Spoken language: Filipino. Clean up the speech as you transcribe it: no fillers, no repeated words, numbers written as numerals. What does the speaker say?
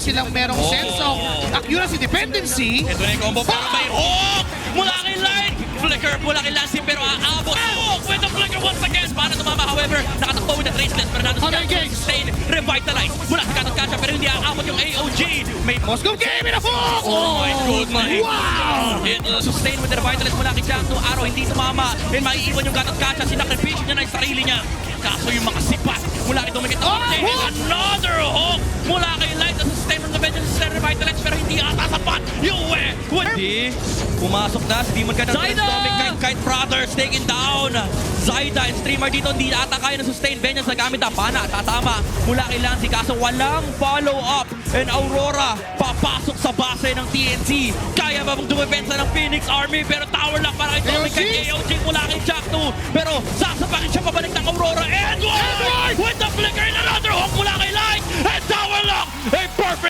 silang merong sense of accuracy, dependency. Ito na yung combo pero may hook mula kay Light. Flicker mula kay Lassie pero aabot. Hook with the flicker once again. Para tumama, however, nakatakbo with the traceless. Fernando sustain, revitalize mula sa Katot Kasha pero hindi aabot yung AOG. May Moscow game in a hook! Oh my goodness! Wow! It sustain with the revitalize mula kay Jack. No araw, hindi tumama. And maiiwan yung Katot Kasha. Sinakripisyo niya na yung sarili niya. Kaso yung mga sipat mula kay Dominic. Another hook mula kay Light. Na sustain from the bench and sustain revitalize pero hindi ata sapat. Yue! Hindi. Pumasok na si Demon Knight ng Dominic Kite Brothers taken down. Zaida and Streamer dito hindi ata kaya na sustain. Vengeance na gamit ang pana. Tatama mula kay Lancy kaso walang follow-up. And Aurora papasok sa base ng TNC. Kaya ba bang dumepensa ng Phoenix Army? Pero tower lock para kay Dominic kay AOG mula kay Jack 2. Pero sasapakin siya pabalik ng Aurora. Edward! With the flicker and another hook mula kay Light. And tower lock! A perfect